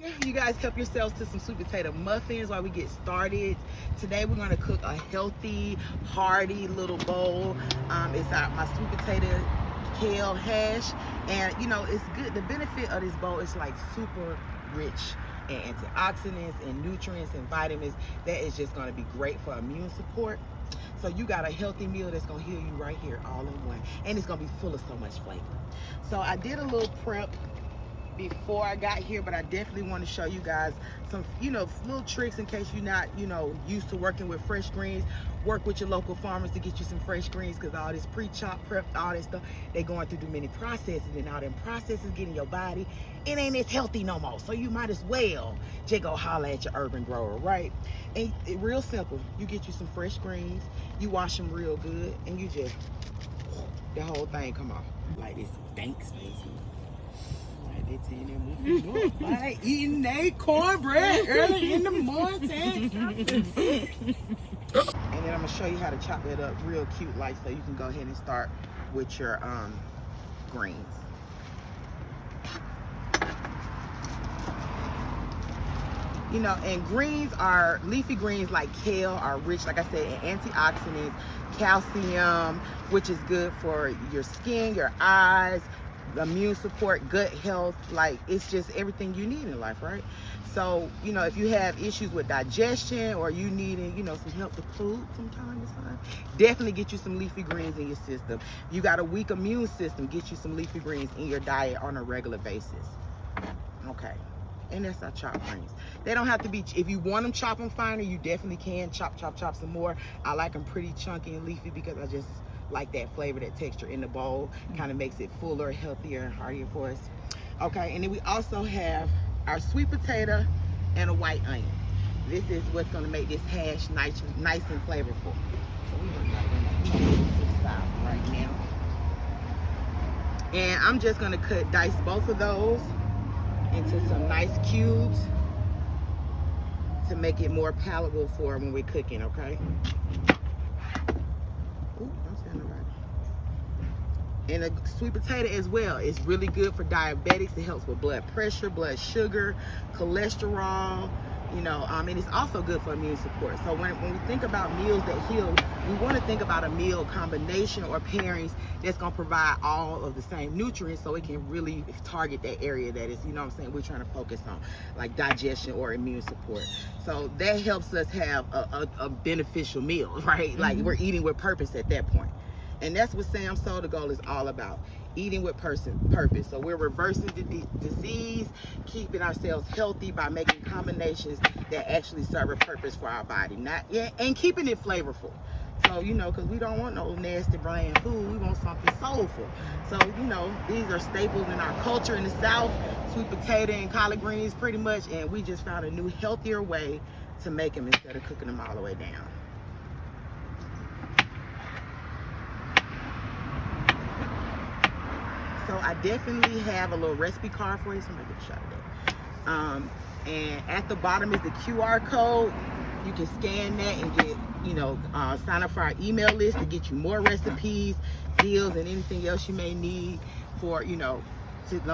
You guys help yourselves to some sweet potato muffins while we get started. Today we're going to cook a healthy, hearty little bowl. It's my sweet potato kale hash, and you know it's good. The benefit of this bowl is like super rich in antioxidants and nutrients and vitamins. That is just going to be great for immune support. So you got a healthy meal that's going to heal you right here all in one, and it's going to be full of so much flavor. So I did a little prep before I got here, but I definitely want to show you guys some, little tricks in case you're not, used to working with fresh greens. Work with your local farmers to get you some fresh greens, because all this pre-chop, prep, all this stuff, they're going through too many processes, and all them processes getting your body, it ain't as healthy no more. So you might as well just go holler at your urban grower, right? And real simple, you get you some fresh greens, you wash them real good, and you just, the whole thing come off like this. Thanks, baby. Like eating their cornbread early in the morning. And then I'm gonna show you how to chop it up real cute, like, so you can go ahead and start with your greens. And greens are, leafy greens like kale are rich, like I said, in antioxidants, calcium, which is good for your skin, your eyes, immune support, gut health. Like, it's just everything you need in life, right? So if you have issues with digestion, or you needing some help with food sometime, it's fine. Definitely get you some leafy greens in your system. You got a weak immune system, get you some leafy greens in your diet on a regular basis. Okay, and that's our chopped greens. They don't have to be, if you want them chop them finer, you definitely can chop some more. I like them pretty chunky and leafy because I just like that flavor, that texture in the bowl. Kind of makes it fuller, healthier, and heartier for us. Okay, and then we also have our sweet potato and a white onion. This is what's going to make this hash nice and flavorful. So we're going to put this to the side right now. And I'm just going to dice both of those into some nice cubes to make it more palatable for when we're cooking, okay? And a sweet potato as well is really good for diabetics. It helps with blood pressure, blood sugar, cholesterol, and it's also good for immune support. So when we think about meals that heal, we want to think about a meal combination or pairings that's going to provide all of the same nutrients, so it can really target that area that is, we're trying to focus on, like digestion or immune support. So that helps us have a beneficial meal, right? Like, we're eating with purpose at that point. And that's what Sam's Soul to Goal is all about. Eating with purpose. So we're reversing the disease, keeping ourselves healthy by making combinations that actually serve a purpose for our body. And keeping it flavorful. So, because we don't want no nasty bland food. We want something soulful. So, these are staples in our culture in the South. Sweet potato and collard greens pretty much. And we just found a new, healthier way to make them instead of cooking them all the way down. So I definitely have a little recipe card for you. Somebody get a shot of that. And at the bottom is the QR code. You can scan that and get, sign up for our email list to get you more recipes, deals, and anything else you may need for, to know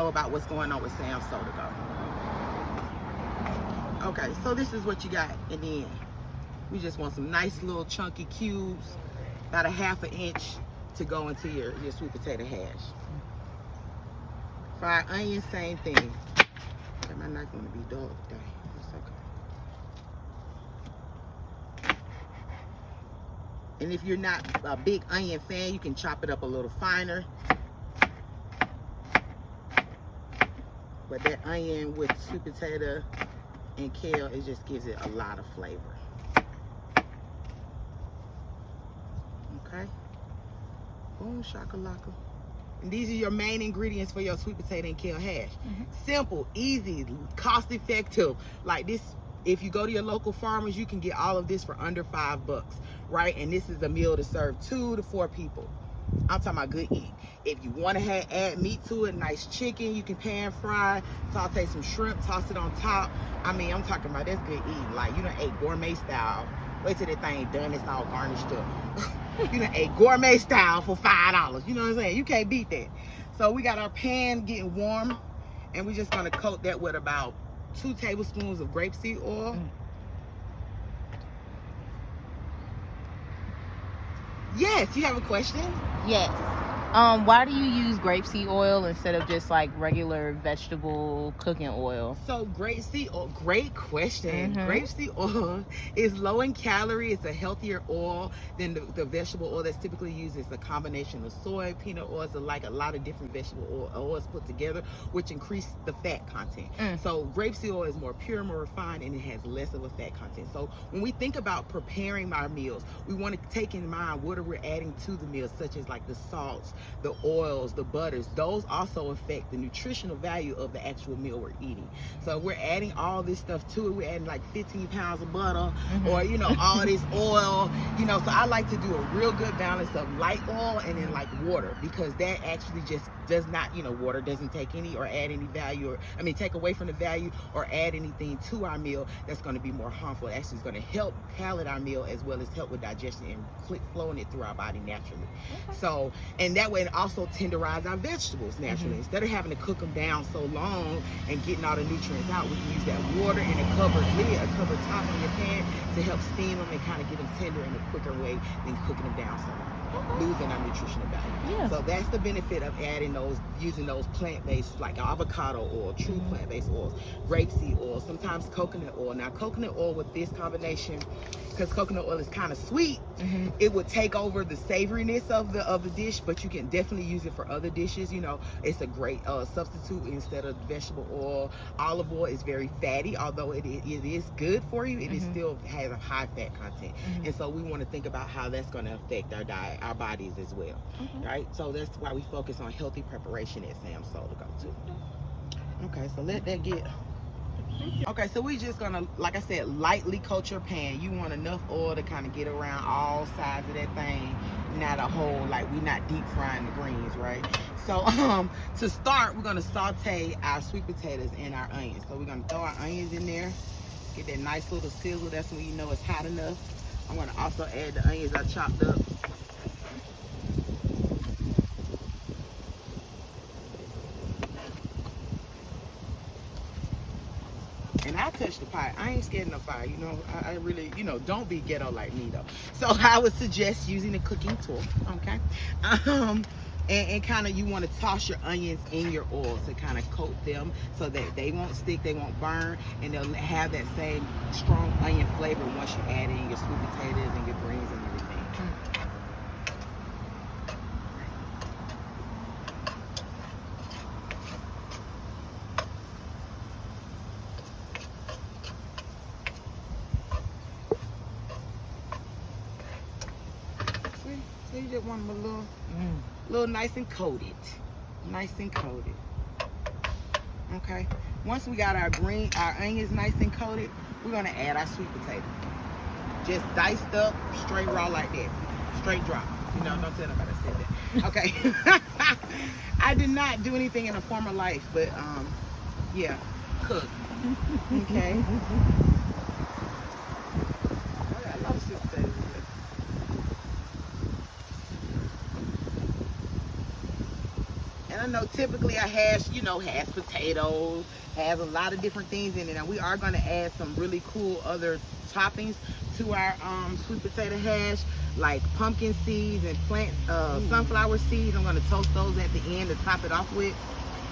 about what's going on with Sam's Soul to Go. Okay, so this is what you got in the end. We just want some nice little chunky cubes, about a ½ inch to go into your sweet potato hash. For our onions, same thing. Okay, my knife gonna be dull today. That's okay. And if you're not a big onion fan, you can chop it up a little finer. But that onion with sweet potato and kale, it just gives it a lot of flavor. Okay. Boom shakalaka. And these are your main ingredients for your sweet potato and kale hash. Simple, easy, cost effective. Like this, if you go to your local farmers, you can get all of this for under $5, right? And this is a meal to serve 2 to 4 people. I'm talking about good eating. If you want to add meat to it, nice chicken, you can pan fry, saute some shrimp, toss it on top. I mean, I'm talking about that's good eating. Like, you done ate gourmet style. Wait till that thing done, it's all garnished up. You done ate gourmet style for $5. You know what I'm saying? You can't beat that. So we got our pan getting warm, and we're just gonna coat that with about 2 tablespoons of grapeseed oil. Yes, you have a question? Yes. Why do you use grapeseed oil instead of just like regular vegetable cooking oil? So grapeseed oil, great question. Grapeseed oil is low in calorie. It's a healthier oil than the vegetable oil that's typically used. It's a combination of soy, peanut oils, and like a lot of different vegetable oils put together, which increase the fat content. So grapeseed oil is more pure, more refined, and it has less of a fat content. So when we think about preparing our meals, we want to take in mind what are we adding to the meals, such as like the salts, the oils, the butters. Those also affect the nutritional value of the actual meal we're eating. So we're adding all this stuff to it. We're adding like 15 pounds of butter, or all this oil, so I like to do a real good balance of light oil and then like water, because that actually just does not, water doesn't take any or add any value, or take away from the value or add anything to our meal that's going to be more harmful. It actually is going to help palate our meal as well as help with digestion and flowing it through our body naturally. So, and that way it also tenderize our vegetables naturally. Instead of having to cook them down so long and getting all the nutrients out, we can use that water and a covered lid, a covered top on your pan to help steam them and kind of get them tender in a quicker way than cooking them down so long, losing our nutritional value. So that's the benefit of adding using those plant-based, like avocado oil, true plant-based oils, grapeseed oil, sometimes coconut oil. Now coconut oil with this combination, because coconut oil is kind of sweet, it would take over the savoriness of the dish, but you can definitely use it for other dishes. It's a great substitute instead of vegetable oil. Olive oil is very fatty, although it is good for you. It is still has a high fat content, and so we want to think about how that's going to affect our diet, our bodies as well, right? So that's why we focus on healthy preparation at Sam's Soul to go to. Okay, so let that get. Okay, so we just gonna, like I said, lightly coat your pan. You want enough oil to kind of get around all sides of that thing, not a whole, like we not deep frying the greens, right? So to start, we're gonna saute our sweet potatoes and our onions. So we're gonna throw our onions in there, get that nice little sizzle. That's when you know it's hot enough. I'm gonna also add the onions I chopped up. And I touch the pot. I ain't scared of no fire. I really, don't be ghetto like me though. So I would suggest using a cooking tool, okay? And kind of you want to toss your onions in your oil to kind of coat them so that they won't stick, they won't burn, and they'll have that same strong onion flavor once you add in your sweet potatoes and your greens and everything. So you just want them a little nice and coated. Nice and coated. Okay. Once we got our onions nice and coated, we're gonna add our sweet potato. Just diced up, straight raw like that. Straight drop. Don't tell nobody I said that. Okay. I did not do anything in a former life, but yeah, cook. Okay. I love sweet potatoes. And I know typically a hash, has potatoes, has a lot of different things in it. And we are going to add some really cool other toppings to our sweet potato hash, like pumpkin seeds and sunflower seeds. I'm going to toast those at the end to top it off with.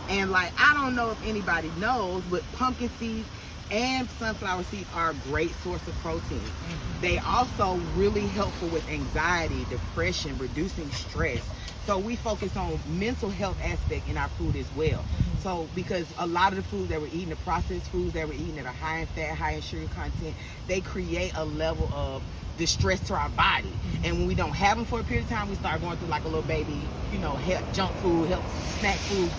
And like, I don't know if anybody knows, but pumpkin seeds and sunflower seeds are a great source of protein. They also really helpful with anxiety, depression, reducing stress. So we focus on mental health aspect in our food as well. So because a lot of the foods that we're eating, the processed foods that we're eating that are high in fat, high in sugar content, they create a level of distress to our body. And when we don't have them for a period of time, we start going through like a little baby, junk food, snack food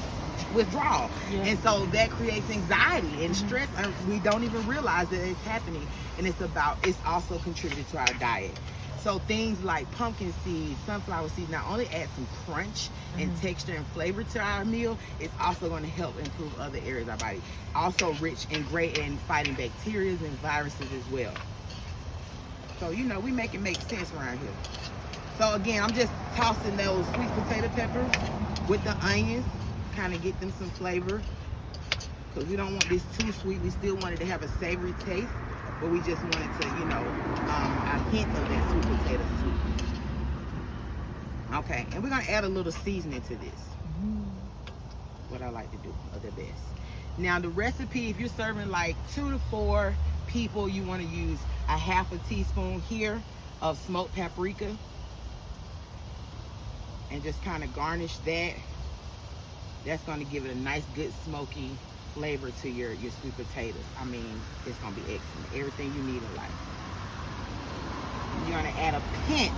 withdrawal. And so that creates anxiety and stress, and we don't even realize that it's happening. And it's also contributed to our diet. So things like pumpkin seeds, sunflower seeds not only add some crunch and texture and flavor to our meal, it's also going to help improve other areas of our body. Also rich and great in fighting bacteria and viruses as well. So we make it make sense around here. So again, I'm just tossing those sweet potato peppers with the onions, kind of get them some flavor. because we don't want this too sweet. We still want it to have a savory taste, but we just wanted to, you know, a hint of that sweet potato soup. Okay, and we're gonna add a little seasoning to this. What I like to do, or the best. Now the recipe, if you're serving like 2 to 4 people, you want to use a 1/2 teaspoon here of smoked paprika, and just kind of garnish that. That's going to give it a nice, good, smoky flavor to your sweet potatoes. I mean, it's going to be excellent. Everything you need in life. You're going to add a pinch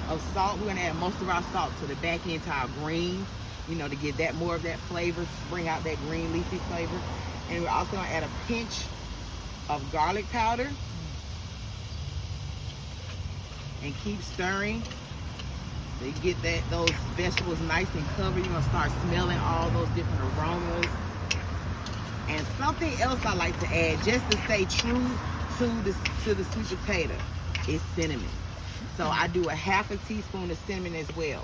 of salt. We're going to add most of our salt to the back end to our greens, you know, to get that more of that flavor, to bring out that green leafy flavor. And we're also going to add a pinch of garlic powder. And keep stirring. So you get those vegetables nice and covered. You're gonna start smelling all those different aromas. And something else I like to add, just to stay true to the sweet potato, is cinnamon. So I do a 1/2 teaspoon of cinnamon as well.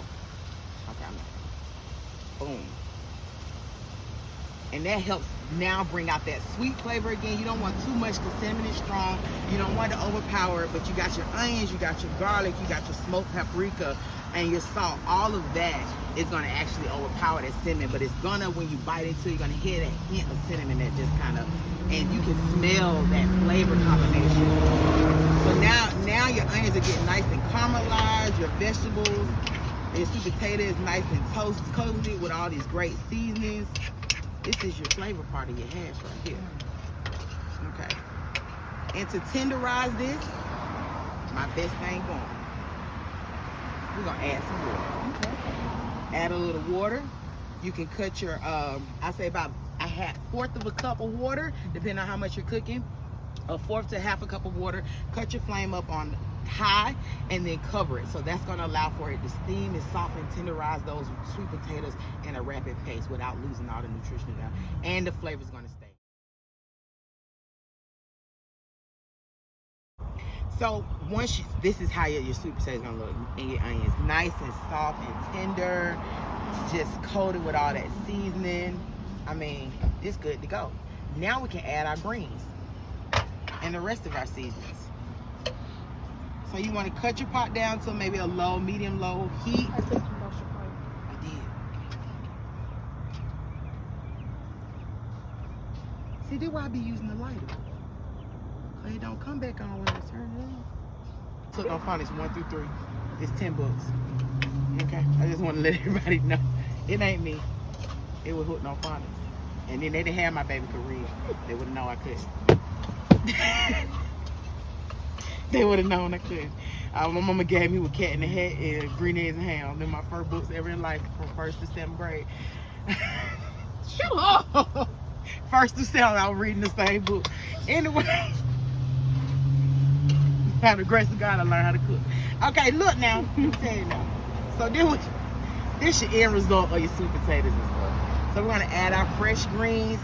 Okay, boom. And that helps now bring out that sweet flavor again. You don't want too much because cinnamon is strong. You don't want to overpower it, but you got your onions, you got your garlic, you got your smoked paprika, and your salt. All of that is going to actually overpower that cinnamon, but it's gonna, when you bite into it, you're gonna hear that hint of cinnamon that just kind of, and you can smell that flavor combination. So now your onions are getting nice and caramelized, your vegetables, your sweet potato is nice and coated with all these great seasonings. This is your flavor part of your hash right here. Okay. And to tenderize this, my best thing going, we're gonna add some water. Okay. Add a little water. You can cut your, I say about a 1/4 of a cup of water, depending on how much you're cooking. 1/4 to 1/2 cup of water. Cut your flame up on high and then cover it. So that's going to allow for it to steam and soften and tenderize those sweet potatoes in a rapid pace without losing all the nutrition down. And the flavor is going to stay. So once this is how your sweet potato is going to look, and your onions nice and soft and tender, just coated with all that seasoning. I mean, it's good to go. Now we can add our greens and the rest of our seasonings. So you want to cut your pot down to maybe a low, medium low heat. I think you lost your fire. I did. See, that's why I be using the lighter. So it don't come back on when I turn it on. Took on phonics 1 through 3. It's $10. Okay, I just want to let everybody know it ain't me. It was hooked on phonics. And then they didn't have my baby could read. They would have known I couldn't. They would have known I couldn't. My mama gave me with Cat in the Hat and Green Eggs and Ham. They're my first books ever in life from 1st to 7th grade. Shut up! 1st to 7th, I was reading the same book. Anyway, by the grace of God, I learned how to cook. Okay, look now. Let me tell you now. So this your end result of your sweet potatoes and stuff. So we're gonna add our fresh greens,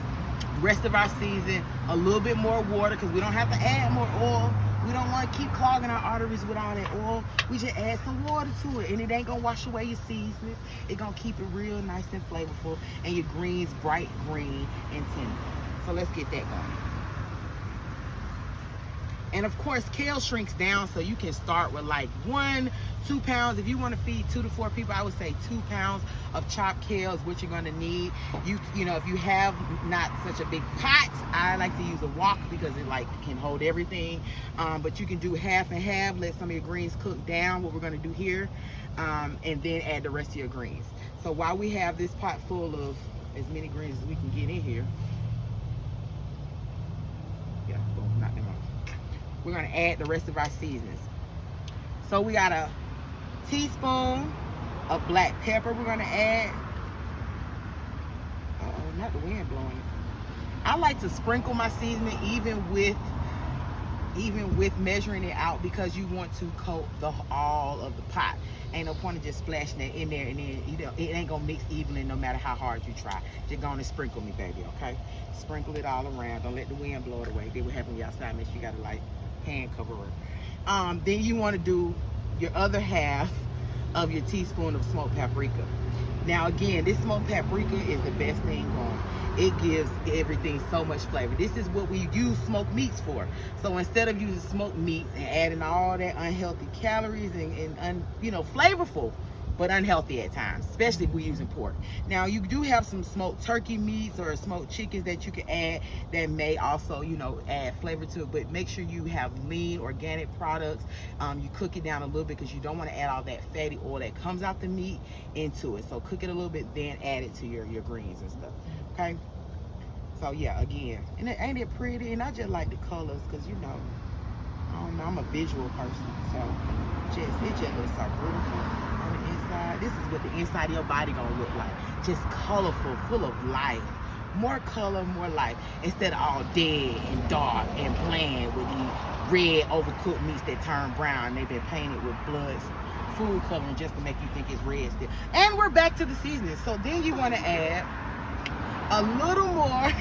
rest of our season, a little bit more water because we don't have to add more oil. We don't want to keep clogging our arteries with all that oil. We just add some water to it, and it ain't gonna wash away your seasonings. It's gonna keep it real nice and flavorful, and your greens bright green and tender. So let's get that going. And of course, kale shrinks down, so you can start with like 1-2 pounds. If you want to feed 2 to 4 people, I would say 2 pounds of chopped kale is what you're going to need. You know, if you have not such a big pot, I like to use a wok because it like can hold everything. But you can do half and half. Let some of your greens cook down. What we're going to do here, and then add the rest of your greens. So while we have this pot full of as many greens as we can get in here, yeah, boom, knock them off. We're going to add the rest of our seasonings. So we got a teaspoon of black pepper we're going to add. Uh-oh, not the wind blowing. I like to sprinkle my seasoning even with measuring it out because you want to coat all of the pot. Ain't no point in just splashing it in there and then it ain't going to mix evenly no matter how hard you try. Just go on and sprinkle me, baby, okay? Sprinkle it all around. Don't let the wind blow it away. Then what happens when you're outside makes you got to like hand cover it. Then you want to do your other half of your teaspoon of smoked paprika. Now again, this smoked paprika is the best thing going. It gives everything so much flavor. This is what we use smoked meats for. So instead of using smoked meats and adding all that unhealthy calories and flavorful, but unhealthy at times, especially if we're using pork. Now you do have some smoked turkey meats or smoked chickens that you can add that may also, add flavor to it, but make sure you have lean organic products. You cook it down a little bit because you don't want to add all that fatty oil that comes out the meat into it. So cook it a little bit, then add it to your greens and stuff, okay? So yeah, again, and ain't it pretty? And I just like the colors because, I don't know, I'm a visual person, so it just looks so beautiful on the inside. This is what the inside of your body gonna look like. Just colorful, full of life. More color, more life. Instead of all dead and dark and bland with these red overcooked meats that turn brown. They've been painted with blood food coloring just to make you think it's red still. And we're back to the seasoning. So then you want to add a little more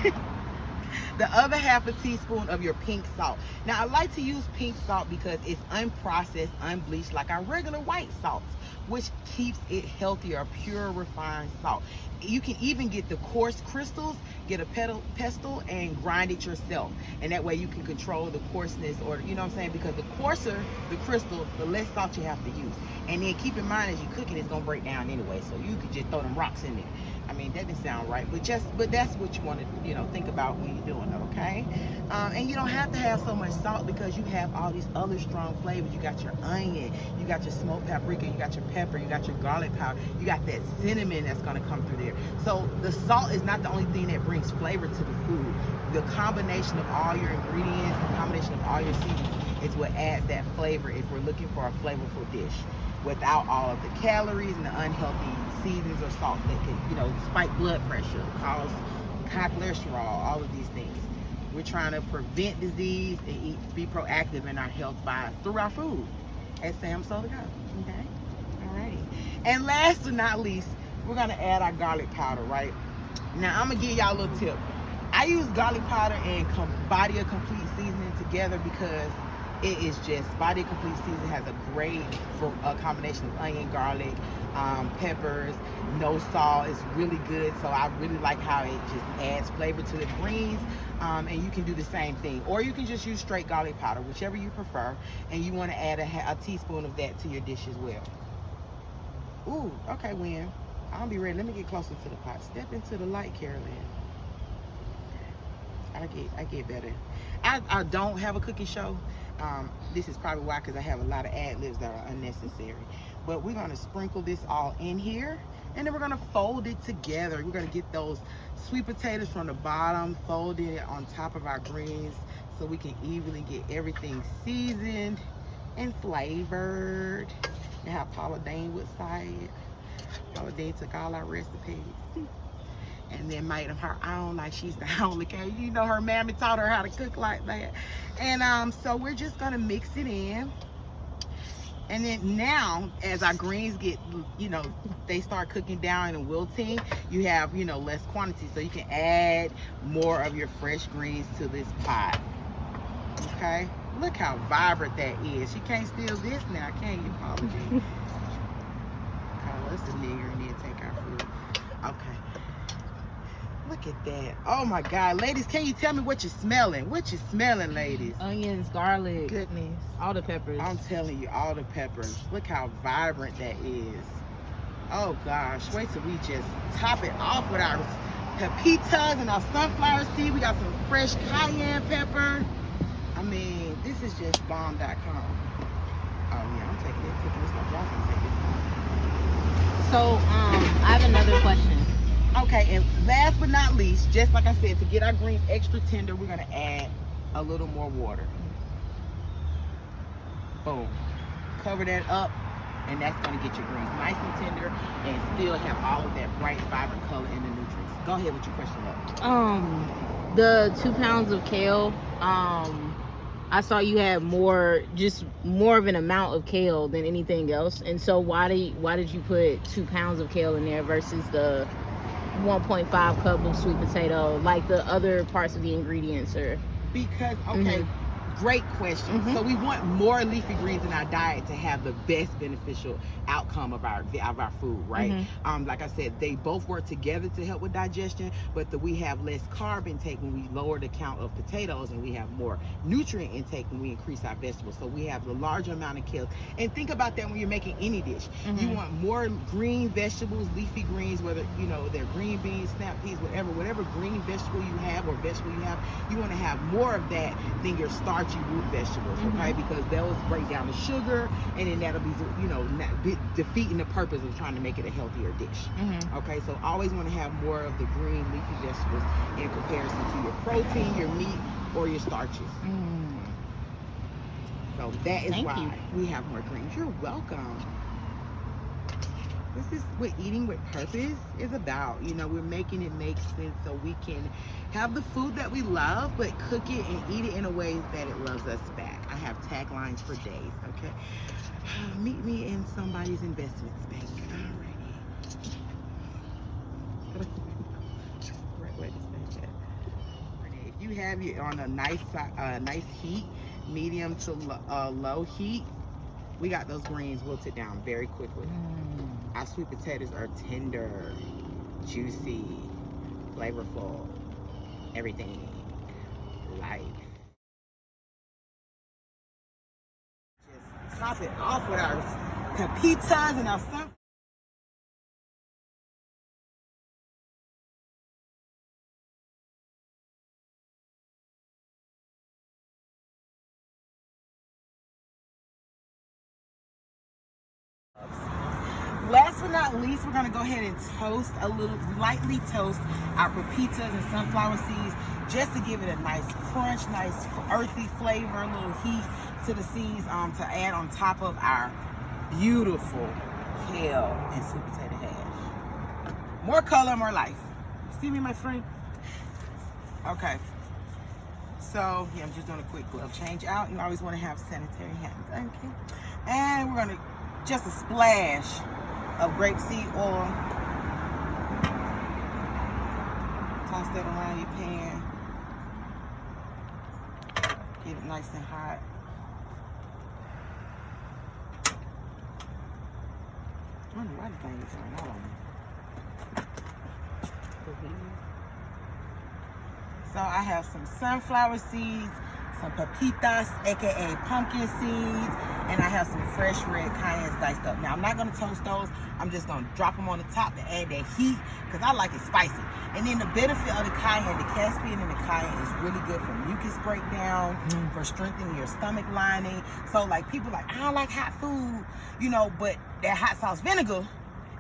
the other half a teaspoon of your pink salt. Now I like to use pink salt because it's unprocessed, unbleached like our regular white salts, which keeps it healthier, pure refined salt. You can even get the coarse crystals, get a pestle and grind it yourself, and that way you can control the coarseness, or because the coarser the crystal, the less salt you have to use. And then keep in mind, as you cook it, it's gonna break down anyway, so you could just throw them rocks in there. I mean, that didn't sound right, but that's what you want to think about when you're doing it, okay? And you don't have to have so much salt because you have all these other strong flavors. You got your onion, you got your smoked paprika, you got your pepper, you got your garlic powder, you got that cinnamon that's going to come through there. So the salt is not the only thing that brings flavor to the food. The combination of all your ingredients, the combination of all your seasonings is what adds that flavor if we're looking for a flavorful dish, without all of the calories and the unhealthy seasonings or salt that can, spike blood pressure, cause high cholesterol, all of these things. We're trying to prevent disease and be proactive in our health through our food at Sam's Soul to Go. Okay, alrighty. And last but not least, we're gonna add our garlic powder. Right now, I'm gonna give y'all a little tip. I use garlic powder and Body of Complete seasoning together because it is just, Body of Complete seasoning has a great combination of onion, garlic, peppers, no salt. It's really good. So I really like how it just adds flavor to the greens. And you can do the same thing, or you can just use straight garlic powder, whichever you prefer. And you want to add a teaspoon of that to your dish as well. Ooh, okay, Win. I'll be ready. Let me get closer to the pot. Step into the light, Carolyn. I get better. I don't have a cooking show. This is probably why, because I have a lot of ad-libs that are unnecessary. But we're going to sprinkle this all in here, and then we're going to fold it together. We're going to get those sweet potatoes from the bottom, fold it on top of our greens so we can evenly get everything seasoned and flavored. And how Paula Deen would say it. Paula Deen took all our recipes and then made them her own, like she's the only cake. Her mammy taught her how to cook like that. And so we're just gonna mix it in. And then now, as our greens get, they start cooking down and wilting, you have, less quantity. So you can add more of your fresh greens to this pot. Okay? Look how vibrant that is. You can't steal this now, can you, Paula G? Call us a nigger and then take our food. Okay. Look at that. Oh my God. Ladies, can you tell me what you're smelling? What you smelling, ladies? Onions, garlic. Goodness. All the peppers. I'm telling you, all the peppers. Look how vibrant that is. Oh gosh. Wait till we just top it off with our pepitas and our sunflower seed. We got some fresh cayenne pepper. I mean, this is just bomb.com. Oh yeah, I'm taking it. Cooking this like y'all can take it. So, I have another question. Okay, and last but not least, just like I said, to get our greens extra tender, we're gonna add a little more water. Boom. Cover that up, and that's gonna get your greens nice and tender and still have all of that bright, vibrant color and the nutrients. Go ahead with your question, love. The 2 pounds of kale, I saw you had more of an amount of kale than anything else. And so why did you put 2 pounds of kale in there versus the 1.5 cup of sweet potato, like the other parts of the ingredients? Or because okay, Great question. So we want more leafy greens in our diet to have the best beneficial outcome of our food, right? Like I said, they both work together to help with digestion, but we have less carb intake when we lower the count of potatoes, and we have more nutrient intake when we increase our vegetables. So we have the larger amount of kale. And think about that when you're making any dish. You want more green vegetables, leafy greens, whether they're green beans, snap peas, whatever green vegetable you have, you want to have more of that than your starchy root vegetables, okay? Because those break down the sugar, and then that'll be defeating the purpose of trying to make it a healthier dish. Okay, so always want to have more of the green leafy vegetables in comparison to your protein, your meat, or your starches. So that is why we have more greens. You're welcome. This is what eating with purpose is about. We're making it make sense so we can have the food that we love, but cook it and eat it in a way that it loves us back. I have taglines for days, okay? Meet me in somebody's investments bank. Alrighty. If you have it on a nice heat, medium to low heat, we got those greens wilted down very quickly. Our sweet potatoes are tender, juicy, flavorful, everything. Life. Just top it off with our pepitas and our stuff. Last but not least, we're gonna go ahead and lightly toast our pepitas and sunflower seeds, just to give it a nice crunch, nice earthy flavor, a little heat to the seeds, to add on top of our beautiful kale and sweet potato hash. More color, more life. See me, my friend? Okay. So, yeah, I'm just doing a quick glove change out. You always want to have sanitary hands, okay? And we're gonna just a splash of grapeseed oil. Toss that around your pan. Get it nice and hot. I don't know why the thing is on out on me. So I have some sunflower seeds, some pepitas, aka pumpkin seeds, and I have some fresh red cayennes diced up. Now I'm not gonna toast those. I'm just gonna drop them on the top to add that heat, because I like it spicy. And then the benefit of the cayenne, the Caspian and the cayenne is really good for mucus breakdown, for strengthening your stomach lining. So like people like, I don't like hot food, but that hot sauce vinegar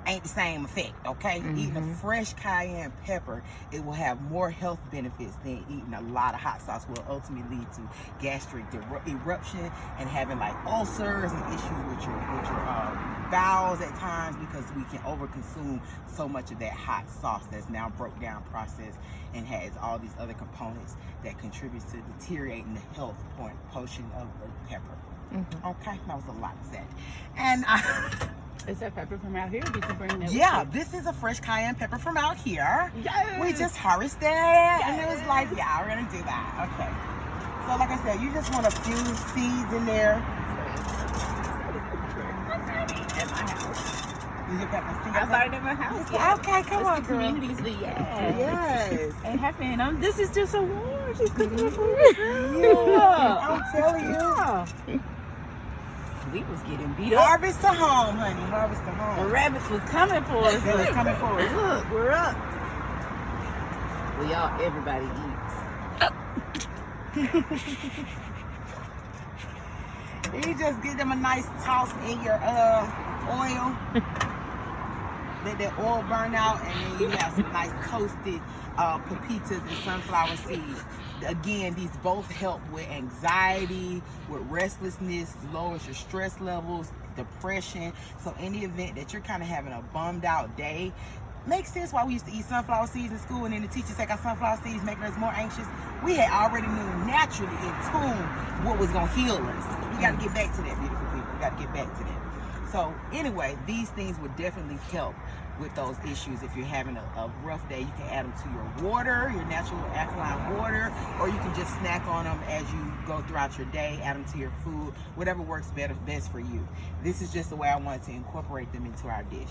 ain't the same effect, okay? Eating a fresh cayenne pepper, it will have more health benefits than eating a lot of hot sauce, will ultimately lead to gastric eruption and having like ulcers and issues with your bowels at times, because we can overconsume so much of that hot sauce that's now broke down, processed, and has all these other components that contributes to deteriorating the health portion of the pepper. Okay, that was a lot said. And is that pepper from out here? Did you bring that? Yeah, this is a fresh cayenne pepper from out here. Yes. We just harvested it, and it was like, yeah, we're gonna do that. Okay. So like I said, you just want a few seeds in there. At my house. I started at my house. Yeah. Okay, come on, girl. Communities, Yes. And happening. This is just so warm. She's cooking it for me. Yeah. I'm telling you. We was getting beat up. Harvest to home, honey. Harvest to home. The rabbits was coming for us. They was coming for us. Look, we're up. Well, everybody eats. You just give them a nice toss in your oil. Let that oil burn out, and then you have some nice toasted pepitas and sunflower seeds. Again, these both help with anxiety, with restlessness, lowers your stress levels, depression. So in the event that you're kind of having a bummed out day, makes sense why we used to eat sunflower seeds in school, and then the teachers take our sunflower seeds, making us more anxious. We had already knew naturally in tune what was going to heal us. We got to get back to that, beautiful people. We got to get back to that. So anyway, these things would definitely help with those issues. If you're having a rough day, you can add them to your water, your natural alkaline water, or you can just snack on them as you go throughout your day, add them to your food, whatever works best for you. This is just the way I wanted to incorporate them into our dish.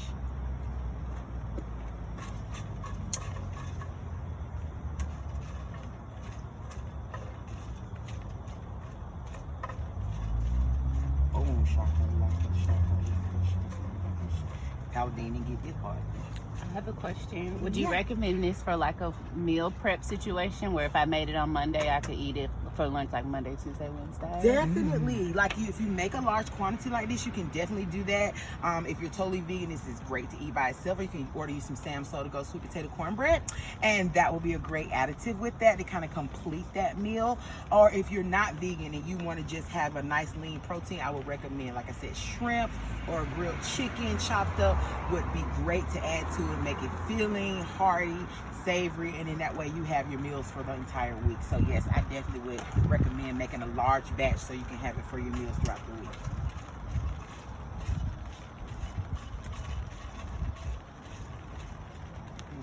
Paladine and get this part. I have a question. Would you recommend this for like a meal prep situation where if I made it on Monday, I could eat it for lunch like Monday, Tuesday, Wednesday? Definitely. Like if you make a large quantity like this, you can definitely do that. If you're totally vegan, this is great to eat by itself. Or you can order you some Sam Soul to Go sweet potato cornbread, and that will be a great additive with that to kind of complete that meal. Or if you're not vegan and you want to just have a nice lean protein, I would recommend, like I said, shrimp or grilled chicken chopped up would be great to add to it, make it filling, hearty, savory, and in that way you have your meals for the entire week. So yes, I definitely would recommend making a large batch so you can have it for your meals throughout the week.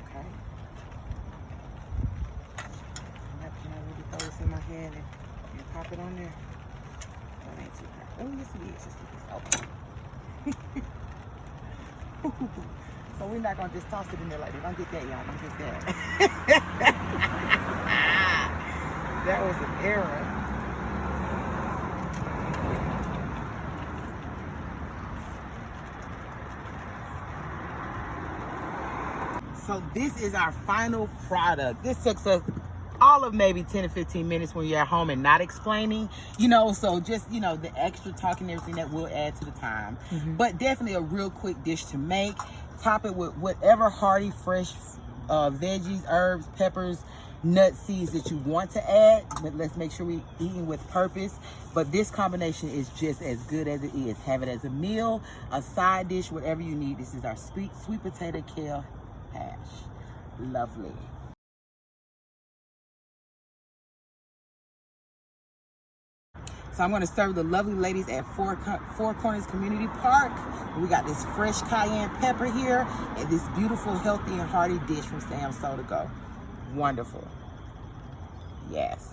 Okay. Can I really throw this in my hand and pop it on there? That ain't too hard. Oh, yes it is. Just okay. So we're not gonna just toss it in there like that. Don't get that, y'all. Don't get that. That was an error. So this is our final product. This took us all of maybe 10 to 15 minutes when you're at home and not explaining, so just, the extra talking and everything that will add to the time. But definitely a real quick dish to make. Top it with whatever hearty, fresh veggies, herbs, peppers, nuts, seeds that you want to add. But let's make sure we're eating with purpose. But this combination is just as good as it is. Have it as a meal, a side dish, whatever you need. This is our sweet potato kale hash. Lovely. So I'm going to serve the lovely ladies at Four Corners Community Park. We got this fresh cayenne pepper here and this beautiful, healthy, and hearty dish from Sam Soul to Go. Wonderful. Yes.